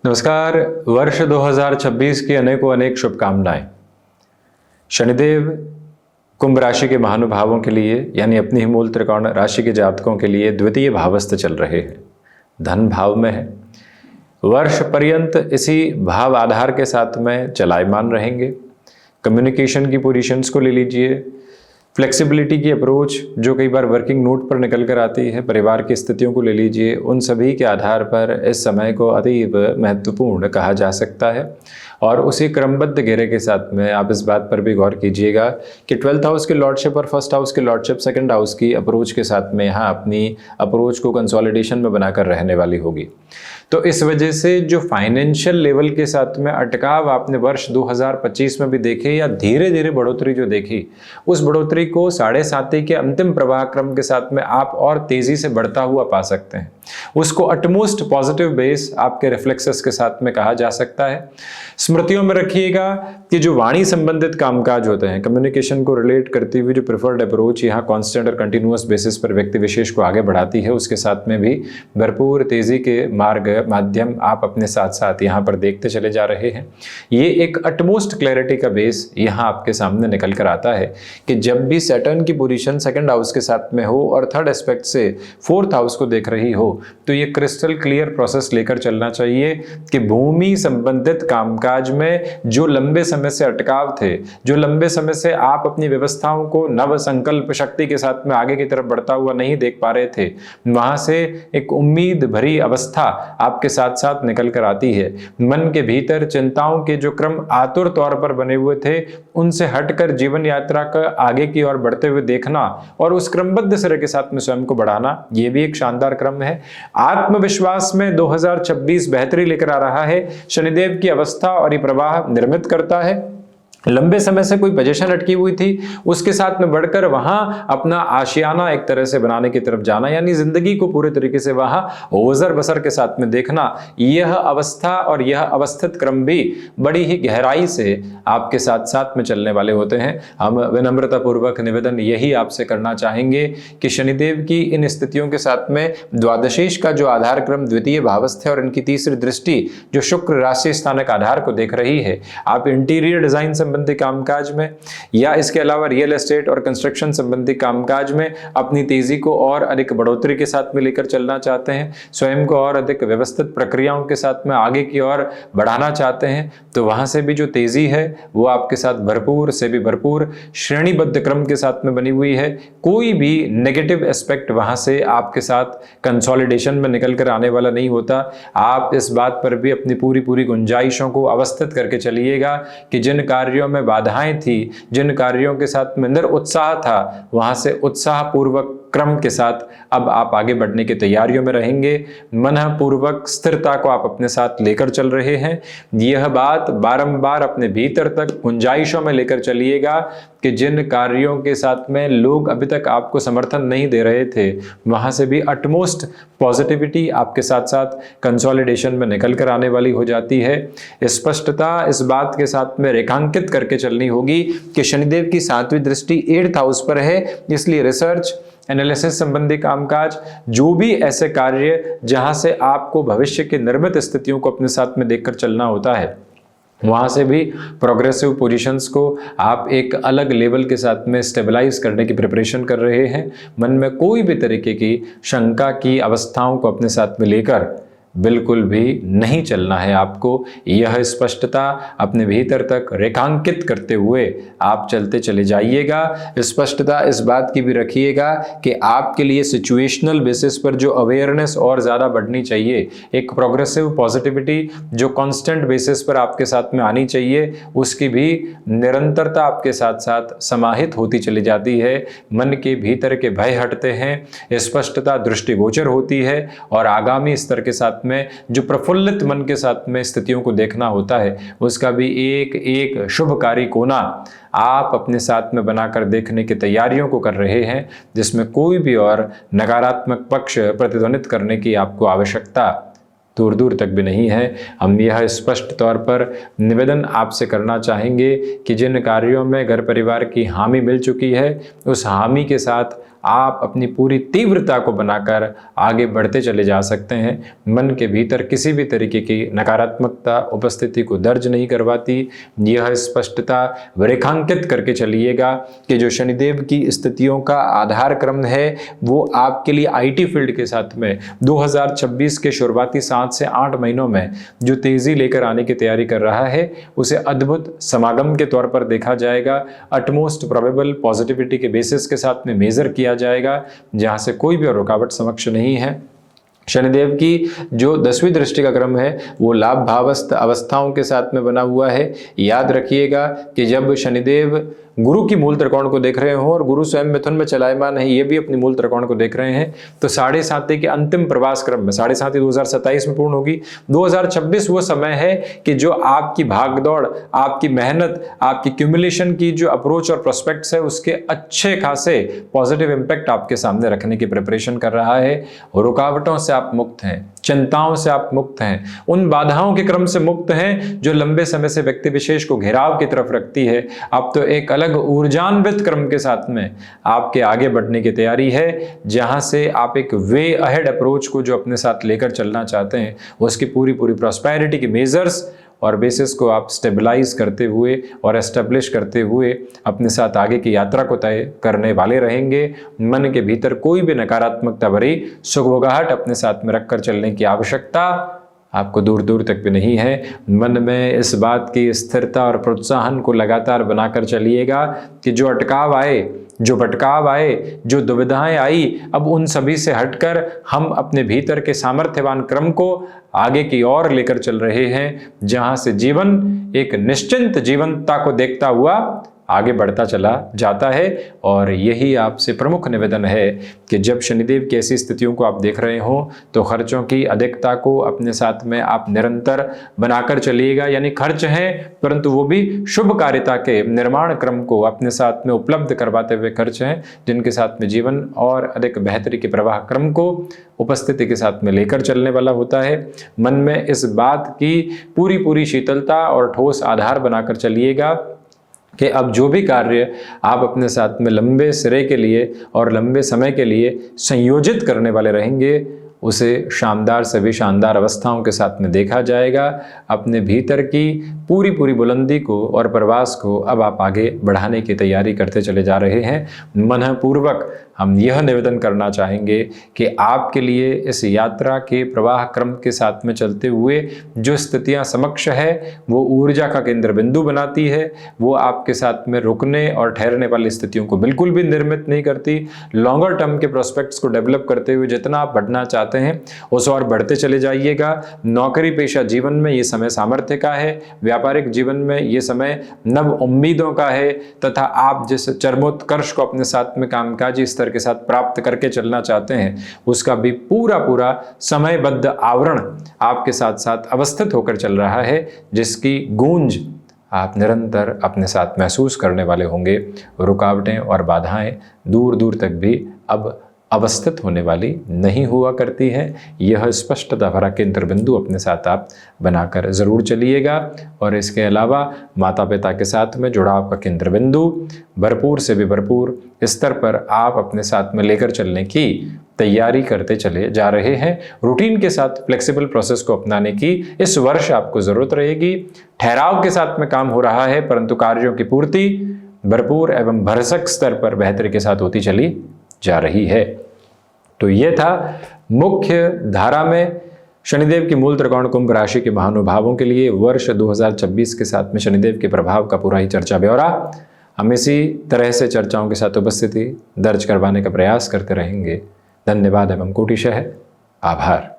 नमस्कार। वर्ष 2026 की अनेकों अनेक शुभकामनाएं। शनिदेव कुंभ राशि के महानुभावों के लिए यानी अपनी ही मूल त्रिकोण राशि के जातकों के लिए द्वितीय भावस्थ चल रहे हैं, धन भाव में है। वर्ष पर्यंत इसी भाव आधार के साथ में चलायमान रहेंगे। कम्युनिकेशन की पोजीशंस को ले लीजिए, फ्लेक्सिबिलिटी की अप्रोच जो कई बार वर्किंग नोट पर निकल कर आती है, परिवार की स्थितियों को ले लीजिए, उन सभी के आधार पर इस समय को अतीव महत्वपूर्ण कहा जा सकता है। और उसी क्रमबद्ध घेरे के साथ में आप इस बात पर भी गौर कीजिएगा कि 12th हाउस की लॉर्डशिप और फर्स्ट हाउस की लॉर्डशिप सेकंड हाउस की अप्रोच के साथ में यहाँ अपनी अप्रोच को कंसोलिडेशन में बनाकर रहने वाली होगी। तो इस वजह से जो फाइनेंशियल लेवल के साथ में अटकाव आपने वर्ष 2025 में भी देखे या धीरे धीरे बढ़ोतरी जो देखी, उस बढ़ोतरी को 7.5 के अंतिम प्रवाह क्रम के साथ में आप और तेजी से बढ़ता हुआ पा सकते हैं। उसको अटमोस्ट पॉजिटिव बेस आपके रिफ्लेक्सेस के साथ में कहा जा सकता है। स्मृतियों में रखिएगा कि जो वाणी संबंधित कामकाज होते हैं, कम्युनिकेशन को रिलेट करती हुई जो प्रेफर्ड अप्रोच यहाँ कांस्टेंट और कंटिन्यूअस बेसिस पर व्यक्ति विशेष को आगे बढ़ाती है, उसके साथ में भी भरपूर तेजी के मार्ग माध्यम आप अपने साथ साथ यहाँ पर देखते चले जा रहे हैं। ये एक अटमोस्ट क्लैरिटी का बेस यहाँ आपके सामने निकल कर आता है कि जब भी सैटर्न की पोजीशन सेकंड हाउस के साथ में हो और थर्ड एस्पेक्ट से फोर्थ हाउस को देख रही हो, तो ये क्रिस्टल क्लियर प्रोसेस लेकर चलना चाहिए कि भूमि संबंधित कामकाज में जो लंबे समय से अटकाव थे, जो लंबे समय से आप अपनी व्यवस्थाओं को नव संकल्प शक्ति के साथ में आगे की तरफ बढ़ता हुआ नहीं देख पा रहे थे, वहां से एक उम्मीद भरी अवस्था आपके साथ साथ निकल कर आती है। मन के भीतर चिंताओं के जो क्रम आतुर तौर पर बने हुए थे, उनसे हटकर जीवन यात्रा का आगे की ओर बढ़ते हुए देखना और उस क्रमबद्ध सिरे के साथ में स्वयं को बढ़ाना, ये भी एक शानदार क्रम है। आत्मविश्वास में 2026 बेहतरी लेकर आ रहा है। शनिदेव की अवस्था और ये प्रवाह निर्मित करता है। लंबे समय से कोई पोजीशन अटकी हुई थी, उसके साथ में बढ़कर वहां अपना आशियाना एक तरह से बनाने की तरफ जाना, यानी जिंदगी को पूरे तरीके से वहां ओजर बसर के साथ में देखना, यह अवस्था और यह अवस्थित क्रम भी बड़ी ही गहराई से आपके साथ साथ में चलने वाले होते हैं। हम विनम्रता पूर्वक निवेदन यही आपसे करना चाहेंगे कि शनिदेव की इन स्थितियों के साथ में द्वादशीश का जो आधार क्रम द्वितीय भावस्थ है और इनकी तीसरी दृष्टि जो शुक्र राशि स्थानक आधार को देख रही है, आप इंटीरियर डिजाइन संबंधी कामकाज में या इसके अलावा रियल एस्टेट और कंस्ट्रक्शन संबंधी कामकाज में अपनी तेजी को और अधिक बढ़ोतरी के साथ में लेकर चलना चाहते हैं, स्वयं को और अधिक व्यवस्थित प्रक्रियाओं के साथ में आगे की ओर बढ़ाना चाहते हैं, तो वहां से भी जो तेजी है वो आपके साथ भरपूर से भी भरपूर श्रेणीबद्ध क्रम के साथ में बनी हुई है। कोई भी नेगेटिव एस्पेक्ट वहां से आपके साथ कंसोलिडेशन में निकल कर आने वाला नहीं होता। आप इस बात पर भी अपनी पूरी गुंजाइशों को अवस्थित करके चलिएगा कि जिन कार्यों में बाधाएं थी, जिन कार्यों के साथ में निरुत्साह था, वहां से उत्साह पूर्वक क्रम के साथ अब आप आगे बढ़ने की तैयारियों में रहेंगे। मनपूर्वक स्थिरता को आप अपने साथ लेकर चल रहे हैं। यह बात बारंबार अपने भीतर तक गुंजाइशों में लेकर चलिएगा कि जिन कार्यों के साथ में लोग अभी तक आपको समर्थन नहीं दे रहे थे, वहां से भी अटमोस्ट पॉजिटिविटी आपके साथ साथ कंसोलिडेशन में निकल कर आने वाली हो जाती है। स्पष्टता इस बात के साथ में रेखांकित करके चलनी होगी कि शनिदेव की 7वीं दृष्टि 8th हाउस पर है, इसलिए रिसर्च एनालिसिस संबंधी कामकाज, जो भी ऐसे कार्य जहां से आपको भविष्य की निर्मित स्थितियों को अपने साथ में देखकर चलना होता है, वहां से भी प्रोग्रेसिव पोजीशंस को आप एक अलग लेवल के साथ में स्टेबलाइज करने की प्रिपरेशन कर रहे हैं। मन में कोई भी तरीके की शंका की अवस्थाओं को अपने साथ में लेकर बिल्कुल भी नहीं चलना है आपको। यह स्पष्टता अपने भीतर तक रेखांकित करते हुए आप चलते चले जाइएगा। स्पष्टता इस बात की भी रखिएगा कि आपके लिए सिचुएशनल बेसिस पर जो अवेयरनेस और ज़्यादा बढ़नी चाहिए, एक प्रोग्रेसिव पॉजिटिविटी जो कांस्टेंट बेसिस पर आपके साथ में आनी चाहिए, उसकी भी निरंतरता आपके साथ साथ समाहित होती चली जाती है। मन के भीतर के भय हटते हैं, स्पष्टता दृष्टिगोचर होती है और आगामी स्तर के साथ में जो प्रफुल्लित मन के साथ में स्थितियों को देखना होता है, उसका भी एक एक शुभकारी कोना आप अपने साथ में बनाकर देखने की तैयारियों को कर रहे हैं, जिसमें कोई भी और नकारात्मक पक्ष प्रतिध्वनित करने की आपको आवश्यकता दूर दूर तक भी नहीं है। हम यह स्पष्ट तौर पर निवेदन आपसे करना चाहेंगे कि जिन कार्यों में घर परिवार की हामी मिल चुकी है, उस हामी के साथ आप अपनी पूरी तीव्रता को बनाकर आगे बढ़ते चले जा सकते हैं। मन के भीतर किसी भी तरीके की नकारात्मकता उपस्थिति को दर्ज नहीं करवाती। यह स्पष्टता रेखांकित करके चलिएगा कि जो शनिदेव की स्थितियों का आधार क्रम है वो आपके लिए आईटी फील्ड के साथ में 2026 के शुरुआती 7 से 8 महीनों में जो तेजी लेकर आने की तैयारी कर रहा है उसे अद्भुत समागम के तौर पर देखा जाएगा। अटमोस्ट प्रोबेबल पॉजिटिविटी के बेसिस के साथ में मेजर किया जाएगा, जहां से कोई भी रुकावट समक्ष नहीं है। शनिदेव की जो 10वीं दृष्टि का क्रम है वो लाभ भावस्थ अवस्थाओं के साथ में बना हुआ है। याद रखिएगा कि जब शनिदेव गुरु की मूल त्रिकोण को देख रहे हो और गुरु स्वयं मिथुन में चलायमान है, ये भी अपनी मूल त्रिकोण को देख रहे हैं, तो 7.5 के अंतिम प्रवास क्रम में 7.5 2027 में पूर्ण होगी। 2026 वो समय है कि जो आपकी भागदौड़, आपकी मेहनत, आपकी क्यूमुलेशन की जो अप्रोच और प्रोस्पेक्ट्स है उसके अच्छे खासे पॉजिटिव इंपैक्ट आपके सामने रखने की प्रिपरेशन कर रहा है। रुकावटों से आप मुक्त हैं, चिंताओं से आप मुक्त हैं, उन बाधाओं के क्रम से मुक्त हैं जो लंबे समय से व्यक्ति विशेष को घेराव की तरफ रखती है। अब तो एक अलग ऊर्जान्वित क्रम के साथ में आपके आगे बढ़ने की तैयारी है, जहां से आप एक वे अहेड अप्रोच को जो अपने साथ लेकर चलना चाहते हैं उसकी पूरी प्रॉस्पेरिटी की मेजर्स और बेसिस को आप स्टेबलाइज करते हुए और एस्टेब्लिश करते हुए अपने साथ आगे की यात्रा को तय करने वाले रहेंगे। मन के भीतर कोई भी नकारात्मकता भरी सुगबुगाहट अपने साथ में रखकर चलने की आवश्यकता आपको दूर दूर तक भी नहीं है। मन में इस बात की स्थिरता और प्रोत्साहन को लगातार बनाकर चलिएगा कि जो अटकाव आए, जो भटकाव आए, जो दुविधाएं आई, अब उन सभी से हटकर हम अपने भीतर के सामर्थ्यवान क्रम को आगे की ओर लेकर चल रहे हैं, जहां से जीवन एक निश्चिंत जीवनता को देखता हुआ आगे बढ़ता चला जाता है। और यही आपसे प्रमुख निवेदन है कि जब शनिदेव की ऐसी स्थितियों को आप देख रहे हो तो खर्चों की अधिकता को अपने साथ में आप निरंतर बनाकर चलिएगा। यानी खर्च हैं परंतु वो भी शुभ कार्यता के निर्माण क्रम को अपने साथ में उपलब्ध करवाते हुए खर्च हैं, जिनके साथ में जीवन और अधिक बेहतरी के प्रवाह क्रम को उपस्थिति के साथ में लेकर चलने वाला होता है। मन में इस बात की पूरी शीतलता और ठोस आधार बनाकर चलिएगा कि अब जो भी कार्य आप अपने साथ में लंबे सिरे के लिए और लंबे समय के लिए संयोजित करने वाले रहेंगे उसे शानदार से भी शानदार अवस्थाओं के साथ में देखा जाएगा। अपने भीतर की पूरी बुलंदी को और प्रवास को अब आप आगे बढ़ाने की तैयारी करते चले जा रहे हैं। मनपूर्वक हम यह निवेदन करना चाहेंगे कि आपके लिए इस यात्रा के प्रवाह क्रम के साथ में चलते हुए जो स्थितियां समक्ष है वो ऊर्जा का केंद्र बिंदु बनाती है, वो आपके साथ में रुकने और ठहरने वाली स्थितियों को बिल्कुल भी निर्मित नहीं करती। लॉन्गर टर्म के प्रोस्पेक्ट्स को डेवलप करते हुए जितना आप बढ़ना चाहते हैं उस और बढ़ते चले जाइएगा। नौकरी पेशा जीवन में ये समय सामर्थ्य का है, व्यापारिक जीवन में ये समय नव उम्मीदों का है, तथा आप जिस चरमोत्कर्ष को अपने साथ में कामकाजी स्तर के साथ प्राप्त करके चलना चाहते हैं उसका भी पूरा समयबद्ध आवरण आपके साथ साथ अवस्थित होकर चल रहा है, जिसकी गूंज आप निरंतर अपने साथ महसूस करने वाले होंगे। रुकावटें और बाधाएं दूर तक भी अब अवस्थित होने वाली नहीं हुआ करती है। यह स्पष्टता भरा केंद्र बिंदु अपने साथ आप बनाकर ज़रूर चलिएगा। और इसके अलावा माता पिता के साथ में जुड़ाव का केंद्र बिंदु भरपूर से भी भरपूर स्तर पर आप अपने साथ में लेकर चलने की तैयारी करते चले जा रहे हैं। रूटीन के साथ फ्लेक्सिबल प्रोसेस को अपनाने की इस वर्ष आपको ज़रूरत रहेगी। ठहराव के साथ में काम हो रहा है परंतु कार्यों की पूर्ति भरपूर एवं भरसक स्तर पर बेहतरी के साथ होती चली जा रही है। तो ये था मुख्य धारा में शनिदेव की मूल त्रिकोण कुंभ राशि के महानुभावों के लिए वर्ष 2026 के साथ में शनिदेव के प्रभाव का पूरा ही चर्चा ब्यौरा। हम इसी तरह से चर्चाओं के साथ उपस्थिति दर्ज करवाने का प्रयास करते रहेंगे। धन्यवाद एवं कोटिशः आभार।